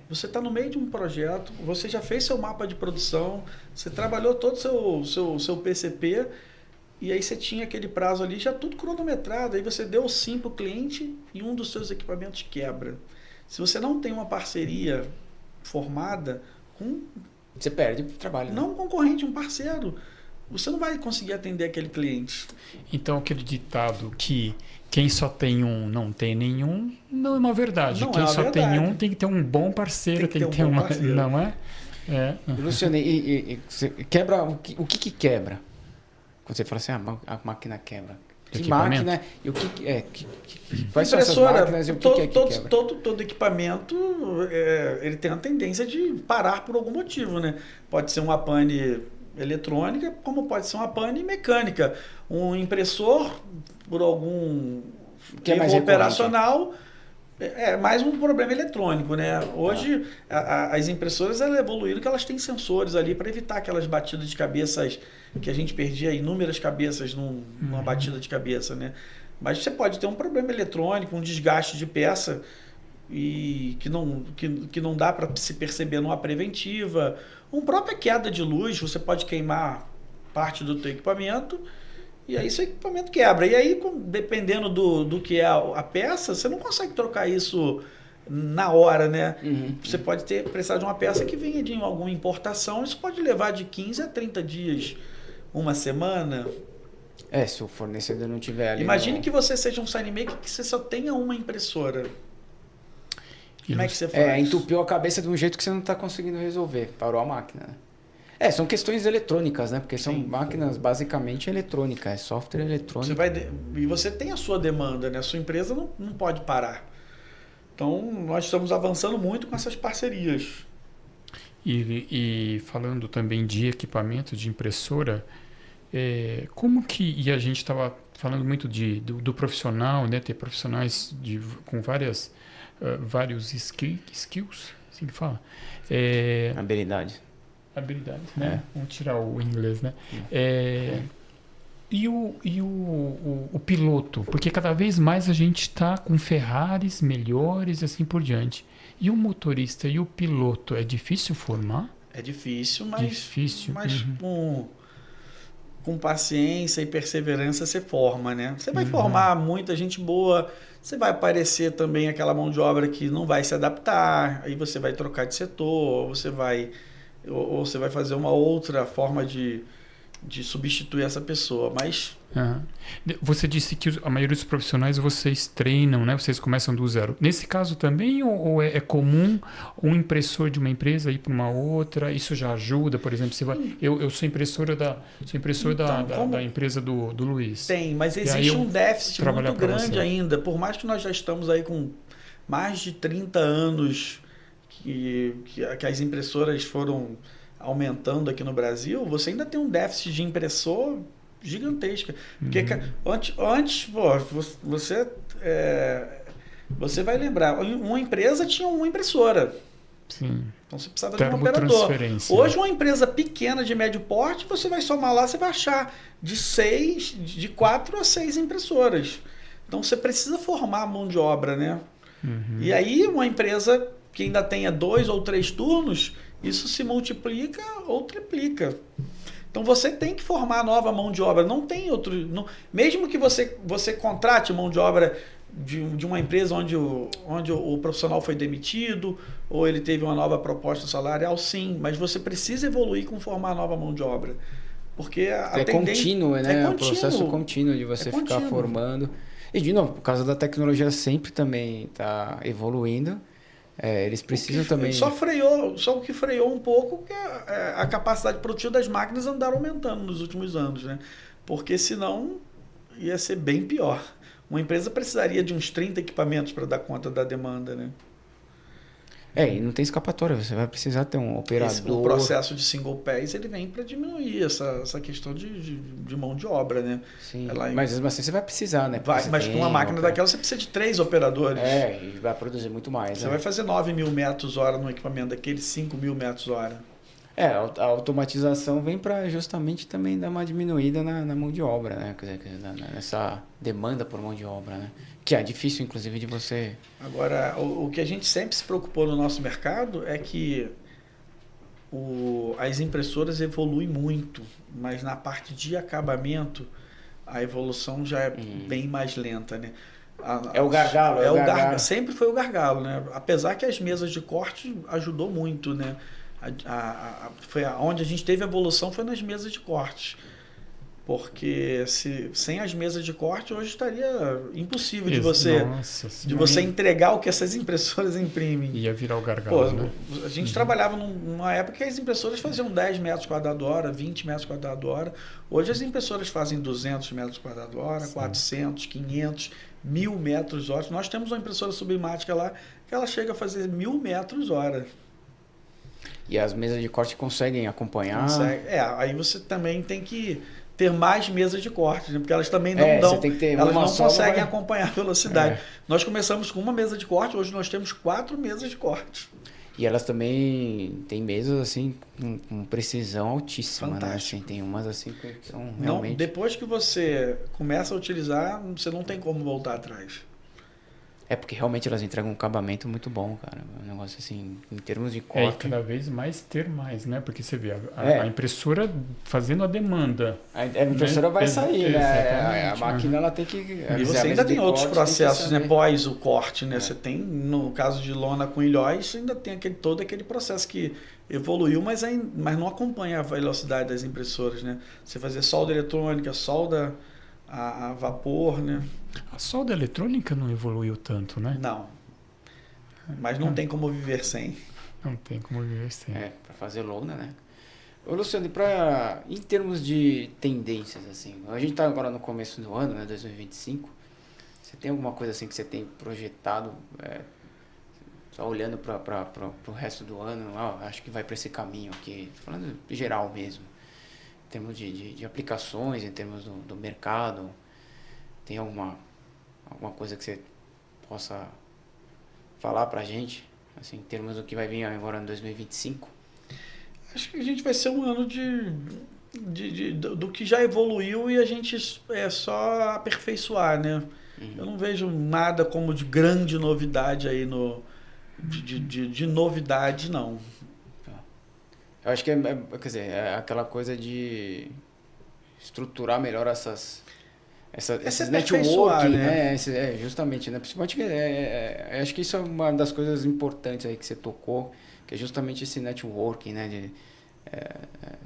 Você está no meio de um projeto, você já fez seu mapa de produção, você trabalhou todo o seu PCP, e aí você tinha aquele prazo ali, já tudo cronometrado, aí você deu sim para o cliente e um dos seus equipamentos quebra. Se você não tem uma parceria formada com... Você perde o trabalho. Né? Não um concorrente, um parceiro. Você não vai conseguir atender aquele cliente. Então, aquele ditado que quem só tem um não tem nenhum, não é uma verdade. Não quem é uma só verdade. tem um tem que ter um bom parceiro, tem que ter um bom uma... parceiro. Não é? É. Luciano, você quebra, o que quebra? Quando você fala assim, a máquina quebra. Que máquina e o que é? Quais são essas máquinas e o que é que quebra? Todo equipamento ele tem a tendência de parar por algum motivo, né? Pode ser uma pane eletrônica, como pode ser uma pane mecânica. Um impressor, por algum erro operacional, é mais um problema eletrônico, né? Hoje, as impressoras elas evoluíram que elas têm sensores ali para evitar aquelas batidas de cabeças que a gente perdia inúmeras cabeças numa batida de cabeça, né? Mas você pode ter um problema eletrônico, um desgaste de peça e que não dá para se perceber numa preventiva. Uma própria queda de luz, você pode queimar parte do teu equipamento e aí seu equipamento quebra. E aí, dependendo do que é a peça, você não consegue trocar isso na hora, né? Você pode precisar de uma peça que venha de alguma importação, isso pode levar de 15 a 30 dias, uma semana. Se o fornecedor não tiver ali... Imagine que você seja um SignMaker que você só tenha uma impressora. Como é que você faz? Entupiu a cabeça de um jeito que você não está conseguindo resolver. Parou a máquina, né? São questões eletrônicas, né? Porque são máquinas basicamente eletrônicas, é software eletrônico. E você tem a sua demanda, né? A sua empresa não pode parar. Então, nós estamos avançando muito com essas parcerias. E falando também de equipamento, de impressora, como que... E a gente estava falando muito do profissional, né? Ter profissionais com vários skills, assim que fala. Habilidades, né? Vamos tirar o inglês, né? E o piloto? Porque cada vez mais a gente está com Ferraris melhores e assim por diante. E o motorista e o piloto, é difícil formar? É difícil, mas com paciência e perseverança você forma, né? Você vai formar muita gente boa, você vai aparecer também aquela mão de obra que não vai se adaptar, aí você vai trocar de setor, ou você vai fazer uma outra forma de substituir essa pessoa, mas... Você disse que a maioria dos profissionais vocês treinam, né? Vocês começam do zero. Nesse caso também, ou é comum um impressor de uma empresa ir para uma outra? Isso já ajuda, por exemplo, eu sou impressor da empresa do Luiz. Tem, mas existe um déficit muito grande ainda. Por mais que nós já estamos aí com mais de 30 anos que as impressoras foram aumentando aqui no Brasil, você ainda tem um déficit de impressor gigantesca. Porque antes você vai lembrar, uma empresa tinha uma impressora. Sim. Então você precisava de um operador. Hoje, uma empresa pequena de médio porte, você vai somar lá, você vai achar de 4 a 6 impressoras. Então você precisa formar a mão de obra, né? E aí uma empresa que ainda tenha 2 ou 3 turnos, isso se multiplica ou triplica. Então você tem que formar nova mão de obra. Não tem outro. Mesmo que você contrate mão de obra de uma empresa onde o profissional foi demitido ou ele teve uma nova proposta salarial, sim, mas você precisa evoluir com formar nova mão de obra. Porque contínuo, né? É um processo contínuo de você ficar formando. E, de novo, por causa da tecnologia sempre também está evoluindo. Eles precisam também... Só o que freou um pouco que a capacidade produtiva das máquinas andaram aumentando nos últimos anos, né? Porque senão ia ser bem pior. Uma empresa precisaria de uns 30 equipamentos para dar conta da demanda, né? E não tem escapatória, você vai precisar ter um operador... O processo de single pass, ele vem para diminuir essa questão de mão de obra, né? Sim, mas assim você vai precisar, né? Mas com uma máquina daquela você precisa de 3 operadores. E vai produzir muito mais. Você vai fazer 9.000 metros hora no equipamento daquele 5.000 metros hora. A automatização vem para justamente também dar uma diminuída na mão de obra, né? Quer dizer, nessa demanda por mão de obra, né? Que é difícil, inclusive, de você... Agora, o que a gente sempre se preocupou no nosso mercado é que as impressoras evoluem muito, mas na parte de acabamento a evolução já é bem mais lenta, né? É o gargalo. É o gargalo. Sempre foi o gargalo, né? Apesar que as mesas de corte ajudou muito, né? Foi onde a gente teve evolução foi nas mesas de corte. Porque sem as mesas de corte hoje estaria impossível de você entregar o que essas impressoras imprimem. Ia virar o gargalo, né? A gente trabalhava numa época que as impressoras faziam 10 metros quadrados hora, 20 metros quadrados hora. Hoje as impressoras fazem 200 metros quadrados hora, 400, 500, 1000 metros hora. Nós temos uma impressora sublimática lá que ela chega a fazer 1000 metros hora. E as mesas de corte conseguem acompanhar? Aí você também tem que ter mais mesas de corte, né? Porque elas também não dão, elas não conseguem acompanhar a velocidade. Nós começamos com uma mesa de corte, hoje nós temos 4 mesas de corte. E elas também têm mesas assim com precisão altíssima, né? Assim, tem umas assim que são realmente... Depois que você começa a utilizar, você não tem como voltar atrás. É porque realmente elas entregam um acabamento muito bom, cara. Um negócio assim, em termos de corte. E cada vez mais ter mais, né? Porque você vê a impressora fazendo a demanda. A impressora vai sair, né? A máquina ela tem que... E você ainda tem outros processos, né? Pós o corte, né? Você tem, no caso de lona com ilhóis, ainda tem todo aquele processo que evoluiu, mas não acompanha a velocidade das impressoras, né? Você fazer solda eletrônica, solda a vapor, né? A solda eletrônica não evoluiu tanto, né? Não. Mas não tem como viver sem. Não tem como viver sem. Para fazer lona, né? Ô, Luciano, em termos de tendências, assim, a gente está agora no começo do ano, né, 2025, você tem alguma coisa assim que você tem projetado, só olhando para o resto do ano, acho que vai para esse caminho aqui, falando de geral mesmo, em termos de aplicações, em termos do mercado, tem alguma coisa que você possa falar pra gente, assim, em termos do que vai vir agora em 2025? Acho que a gente vai ser um ano do que já evoluiu e a gente só aperfeiçoar, né? Eu não vejo nada como de grande novidade aí de novidade, não. Eu acho que quer dizer, é aquela coisa de estruturar melhor esses networking, né? Justamente, né? Principalmente, acho que isso é uma das coisas importantes aí que você tocou, que é justamente esse networking, né?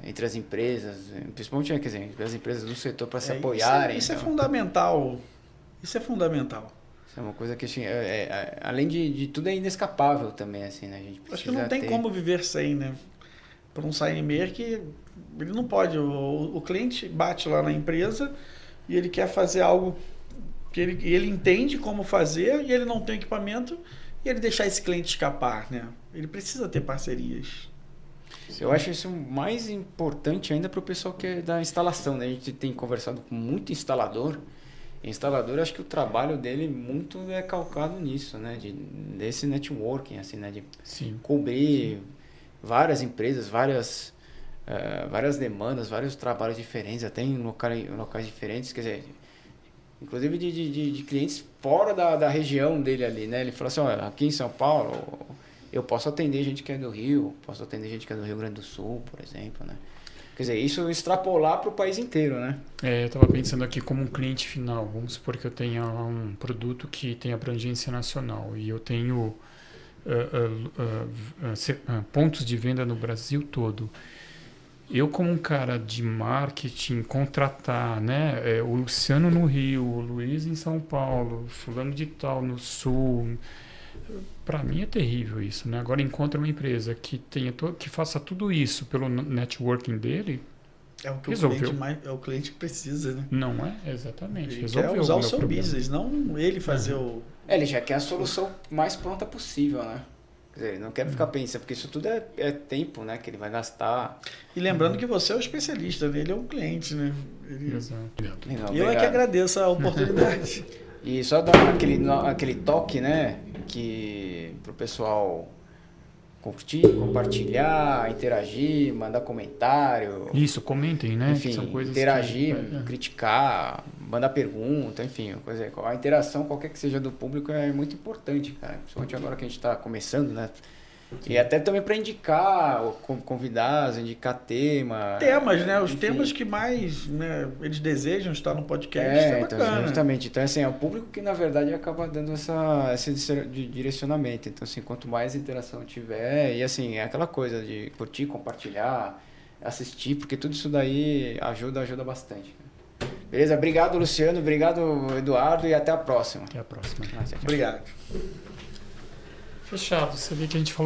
Entre as empresas, principalmente, quer dizer, as empresas do setor para se apoiarem. Isso é fundamental. Isso é fundamental. Isso é uma coisa que, além de tudo, é inescapável também, assim, né? A gente acho que não tem como viver sem, né? Para um sign que ele não pode. O cliente bate lá na empresa e ele quer fazer algo que ele entende como fazer e ele não tem equipamento e ele deixar esse cliente escapar, né? Ele precisa ter parcerias. Eu acho isso mais importante ainda para o pessoal que é da instalação, né? A gente tem conversado com muito instalador. Instalador, acho que o trabalho dele muito é calcado nisso, né? Desse networking, assim, né? De cobrir várias empresas, várias demandas, vários trabalhos diferentes, até em locais diferentes, quer dizer, inclusive de clientes fora da região dele ali, né? Ele falou assim, olha, aqui em São Paulo eu posso atender gente que é do Rio, posso atender gente que é do Rio Grande do Sul, por exemplo, né? Quer dizer, isso extrapolar para o país inteiro, né? Eu estava pensando aqui como um cliente final. Vamos supor que eu tenha um produto que tem abrangência nacional e eu tenho pontos de venda no Brasil todo. Eu, como um cara de marketing, contratar, né? O Luciano no Rio, o Luiz em São Paulo, fulano de tal no Sul. Para mim é terrível isso, né? Agora encontra uma empresa que faça tudo isso pelo networking dele. É o que o cliente precisa, né? Não é? Exatamente. Ele quer usar o seu business, não ele fazer o... Ele já quer a solução mais pronta possível, né? Quer dizer, ele não quer ficar pensando, porque isso tudo é tempo, né? Que ele vai gastar. E lembrando que você é o especialista, né? Ele é um cliente, né? Exato. E eu é que agradeço a oportunidade. E só dar aquele toque, né? Que pro pessoal curtir, compartilhar, interagir, mandar comentário. Isso, comentem, né? Enfim, são coisas interagir, criticar, mandar pergunta, enfim, a interação, qualquer que seja do público, é muito importante, cara. Principalmente agora que a gente está começando, né? E até também para indicar convidados, indicar temas, né? Os enfim. temas que mais, né, eles desejam estar no podcast. Então, justamente. Então, assim, é o público que, na verdade, acaba dando esse direcionamento. Então, assim, quanto mais interação tiver, e assim, é aquela coisa de curtir, compartilhar, assistir, porque tudo isso daí ajuda bastante. Beleza? Obrigado, Luciano. Obrigado, Eduardo. E até a próxima. Até a próxima. Obrigado. Fechado. Você vê que a gente falou